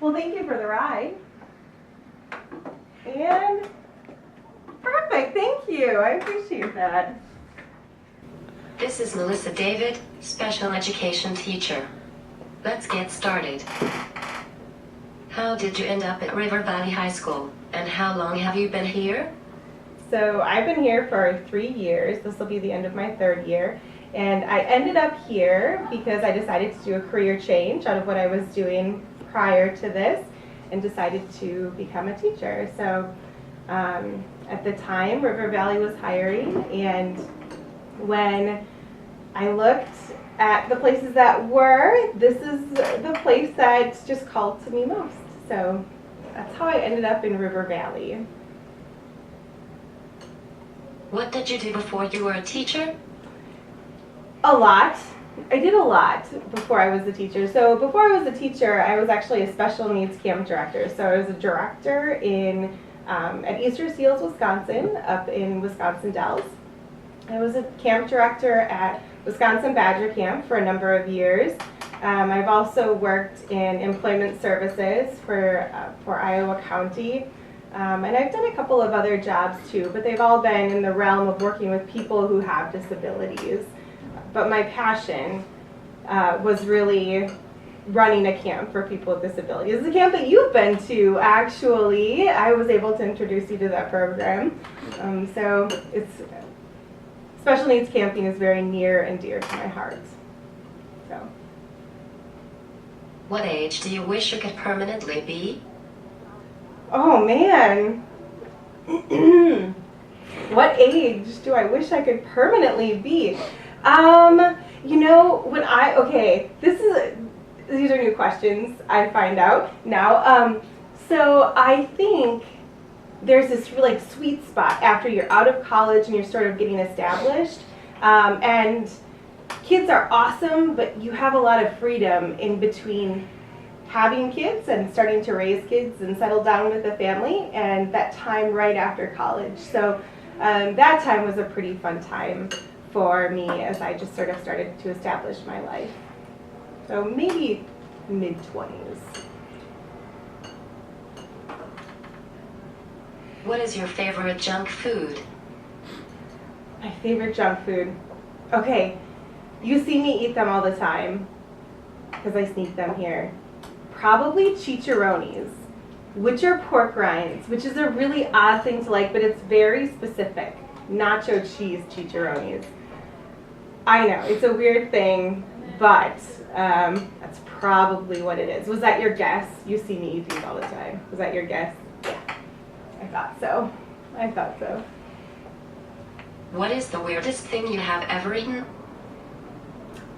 Well, thank you for the ride. And perfect, thank you. I appreciate that. This is Melissa David, special education teacher. Let's get started. How did you end up at River Valley High School, and how long have you been here? So I've been here for 3 years. This will be the end of my 3rd year. And I ended up here because I decided to do a career change out of what I was doing prior to this and decided to become a teacher. So at the time, River Valley was hiring, and when I looked at the places that were, this is the place that just called to me most. So that's how I ended up in River Valley. What did you do before you were a teacher? A lot. I did a lot before I was a teacher. So before I was a teacher, I was actually a special needs camp director. So I was a director in at Easter Seals, Wisconsin, up in Wisconsin Dells. I was a camp director at Wisconsin Badger Camp for a number of years. I've also worked in employment services for Iowa County. And I've done a couple of other jobs too, but they've all been in the realm of working with people who have disabilities. But my passion was really running a camp for people with disabilities. It's a camp that you've been to, actually. I was able to introduce you to that program. So special needs camping is very near and dear to my heart. So. What age do you wish you could permanently be? Oh man. What age do I wish I could permanently be? You know, these are new questions I find out now. So I think there's this really sweet spot after you're out of college and you're sort of getting established. And kids are awesome, but you have a lot of freedom in between having kids and starting to raise kids and settle down with a family, and that time right after college. So that time was a pretty fun time for me as I just sort of started to establish my life. So maybe mid-20s. What is your favorite junk food? My favorite junk food. Okay, you see me eat them all the time because I sneak them here. Probably chicharrones, which are pork rinds, which is a really odd thing to like, but it's very specific. Nacho cheese chicharrones. I know, it's a weird thing, but that's probably what it is. Was that your guess? You see me eat these all the time. Was that your guess? Yeah, I thought so. I thought so. What is the weirdest thing you have ever eaten?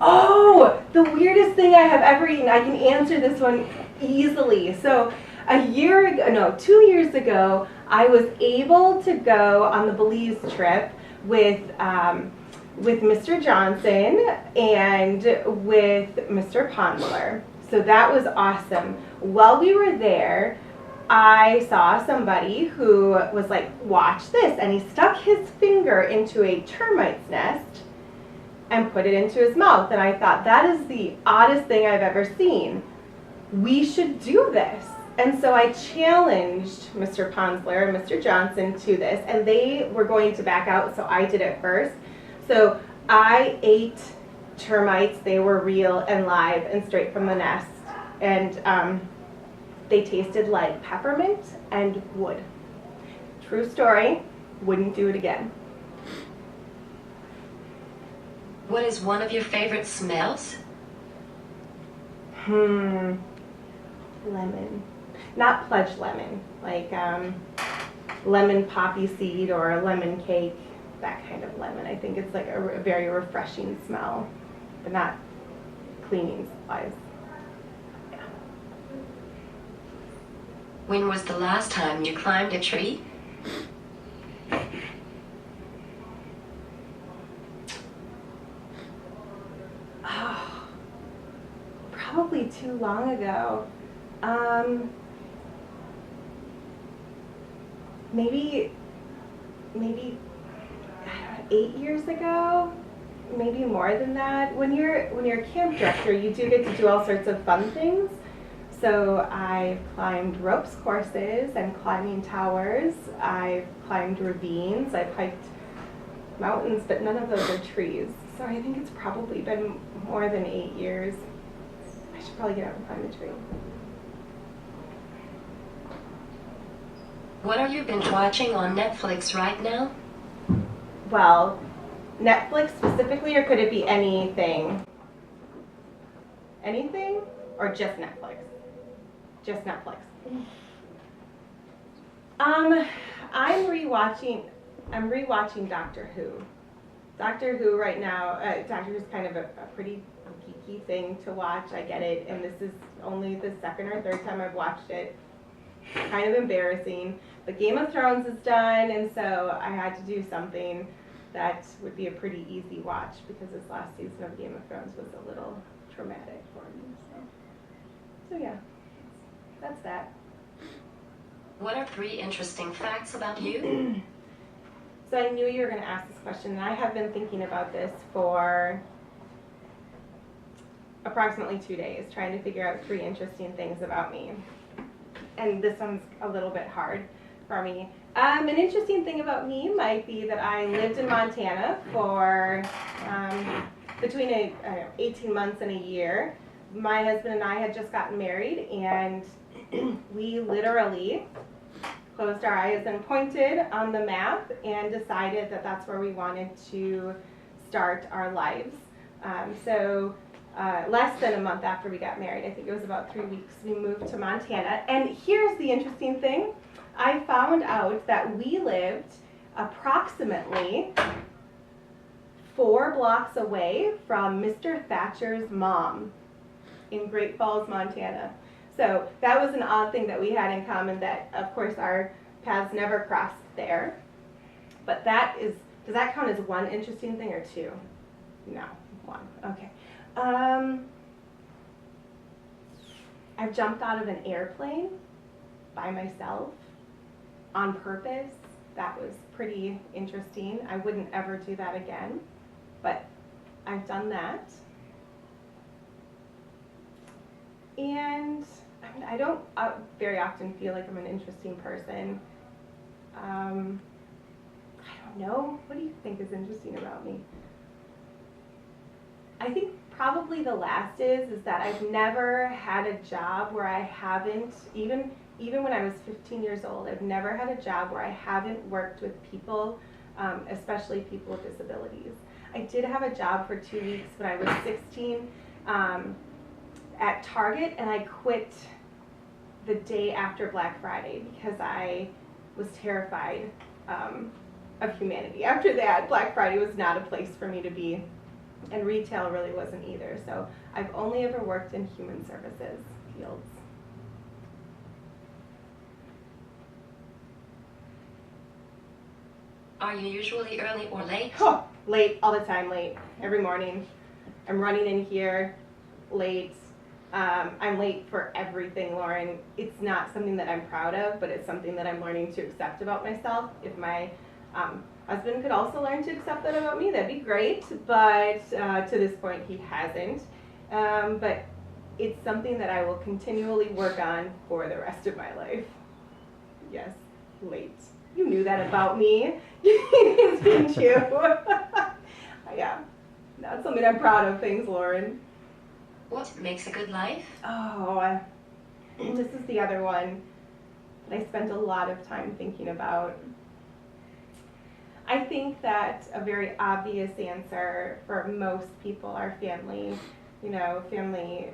Oh, the weirdest thing I have ever eaten. I can answer this one easily. So 2 years ago, I was able to go on the Belize trip with Mr. Johnson and with Mr. Ponsler. So that was awesome. While we were there, I saw somebody who was like, watch this, and he stuck his finger into a termite's nest and put it into his mouth. And I thought, that is the oddest thing I've ever seen. We should do this. And so I challenged Mr. Ponsler and Mr. Johnson to this, and they were going to back out, so I did it first. So I ate termites. They were real and live and straight from the nest. And they tasted like peppermint and wood. True story. Wouldn't do it again. What is one of your favorite smells? Lemon. Not pledge lemon, like lemon poppy seed or a lemon cake, that kind of lemon. I think it's like a very refreshing smell, but not cleaning supplies. Yeah. When was the last time you climbed a tree? Oh, probably too long ago. Maybe 8 years ago, maybe more than that. When you're a camp director, you do get to do all sorts of fun things. So I've climbed ropes courses and climbing towers. I've climbed ravines. I've hiked mountains, but none of those are trees. So I think it's probably been more than 8 years. I should probably get out and climb a tree. What are you binge watching on Netflix right now? Well, Netflix specifically, or could it be anything? Anything? Or just Netflix? Just Netflix. I'm rewatching Doctor Who. Doctor Who right now, Doctor Who's kind of a pretty geeky thing to watch, I get it, and this is only the second or third time I've watched it. Kind of embarrassing, but Game of Thrones is done, and so I had to do something that would be a pretty easy watch because this last season of Game of Thrones was a little traumatic for me. So yeah, that's that. What are 3 interesting facts about you? So I knew you were going to ask this question, and I have been thinking about this for approximately 2 days, trying to figure out 3 interesting things about me. And this one's a little bit hard for me. An interesting thing about me might be that I lived in Montana for between 18 months and a year. My husband and I had just gotten married, and we literally closed our eyes and pointed on the map and decided that that's where we wanted to start our lives. Less than a month after we got married, I think it was about 3 weeks, we moved to Montana. And here's the interesting thing. I found out that we lived approximately 4 blocks away from Mr. Thatcher's mom in Great Falls, Montana. So that was an odd thing that we had in common, that of course our paths never crossed there. But does that count as 1 interesting thing or 2? No, 1, okay. I've jumped out of an airplane by myself on purpose. That was pretty interesting. I wouldn't ever do that again, but I've done that. And I don't very often feel like I'm an interesting person. I don't know. What do you think is interesting about me? I think probably the last is that I've never had a job where I haven't, even when I was 15 years old, I've never had a job where I haven't worked with people, especially people with disabilities. I did have a job for 2 weeks when I was 16 at Target, and I quit the day after Black Friday because I was terrified of humanity. After that, Black Friday was not a place for me to be. And retail really wasn't either. So I've only ever worked in human services fields. Are you usually early or late? Oh, late, all the time, late. Every morning. I'm running in here late. I'm late for everything, Lauren. It's not something that I'm proud of, but it's something that I'm learning to accept about myself. If my husband could also learn to accept that about me, that'd be great, but to this point he hasn't. But it's something that I will continually work on for the rest of my life. Yes, late. You knew that about me, didn't you? Yeah, that's something I'm proud of. Thanks, Lauren. What makes a good life? Oh, this is the other one that I spent a lot of time thinking about. I think that a very obvious answer for most people are family. You know, family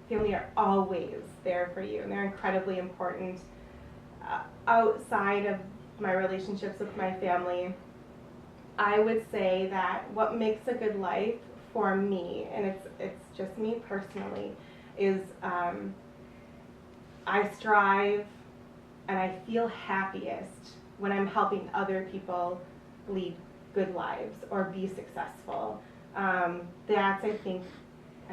are always there for you, and they're incredibly important. Outside of my relationships with my family, I would say that what makes a good life for me, and it's just me personally, is I strive and I feel happiest when I'm helping other people lead good lives or be successful. I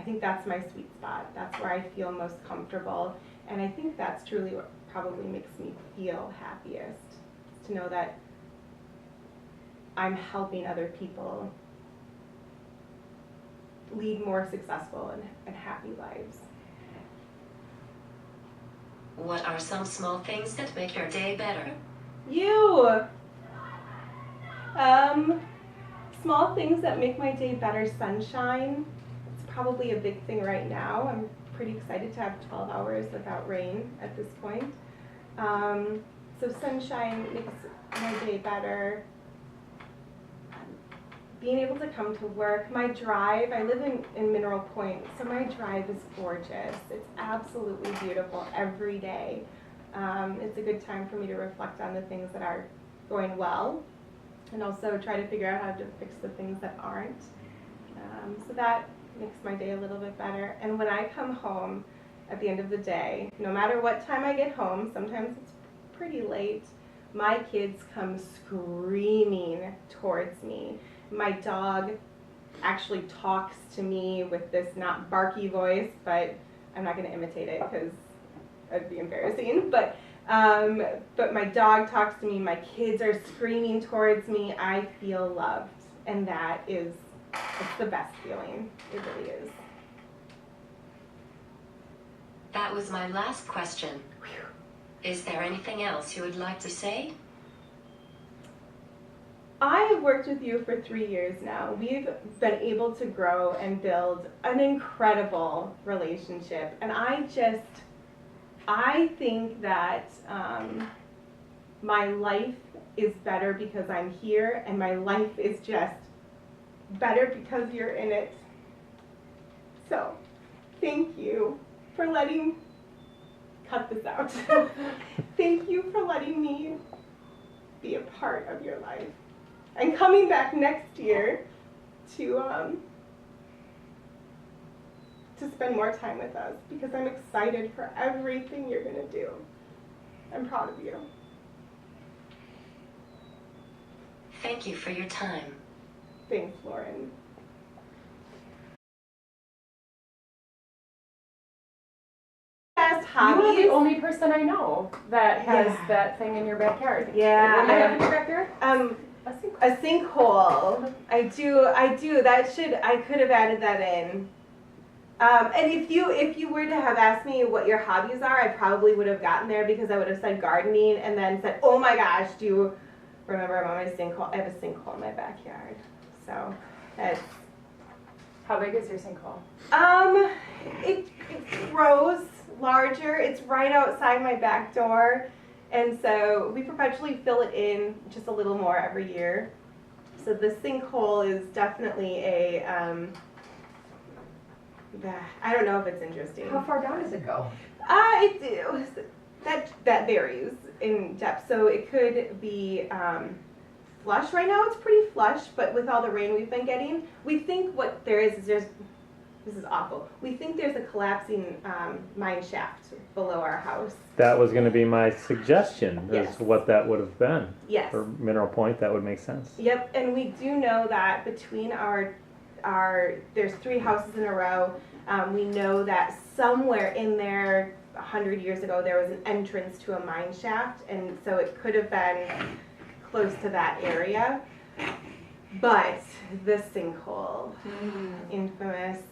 think that's my sweet spot. That's where I feel most comfortable, and I think that's truly what probably makes me feel happiest, to know that I'm helping other people lead more successful and happy lives. What are some small things that make your day better? You. Small things that make my day better. Sunshine. It's probably a big thing right now. I'm pretty excited to have 12 hours without rain at this point. So sunshine makes my day better. Being able to come to work. My drive, I live in Mineral Point, so my drive is gorgeous. It's absolutely beautiful every day. It's a good time for me to reflect on the things that are going well and also try to figure out how to fix the things that aren't. So that makes my day a little bit better. And when I come home at the end of the day, no matter what time I get home, sometimes it's pretty late, my kids come screaming towards me. My dog actually talks to me with this not barky voice, but I'm not going to imitate it because it'd be embarrassing. But my dog talks to me. My kids are screaming towards me. I feel loved, and it's the best feeling. It really is. That was my last question. Is there anything else you would like to say? I have worked with you for 3 years now. We've been able to grow and build an incredible relationship. And I think that my life is better because I'm here, and my life is just better because you're in it. So, thank you for cut this out. Thank you for letting me be a part of your life. And coming back next year to spend more time with us, because I'm excited for everything you're going to do. I'm proud of you. Thank you for your time. Thanks, Lauren. You are the only person I know that has that thing in your backyard. Yeah. What do you have in your backyard? A sinkhole. I do. I could have added that in. And if you were to have asked me what your hobbies are, I probably would have gotten there because I would have said gardening and then said, oh my gosh, do you remember I'm on my sinkhole? I have a sinkhole in my backyard. So that's. How big is your sinkhole? It grows larger. It's right outside my back door. And so we perpetually fill it in just a little more every year. So the sinkhole is definitely I don't know if it's interesting. How far down does it go? That varies in depth. So it could be flush. Right now it's pretty flush, but with all the rain we've been getting, we think what there is this is awful. We think there's a collapsing mine shaft below our house. That was going to be my suggestion, Yes. is what that would have been. Yes. For Mineral Point, that would make sense. Yep, and we do know that between there's 3 houses in a row. We know that somewhere in there, 100 years ago, there was an entrance to a mine shaft, and so it could have been close to that area. But the sinkhole, infamous.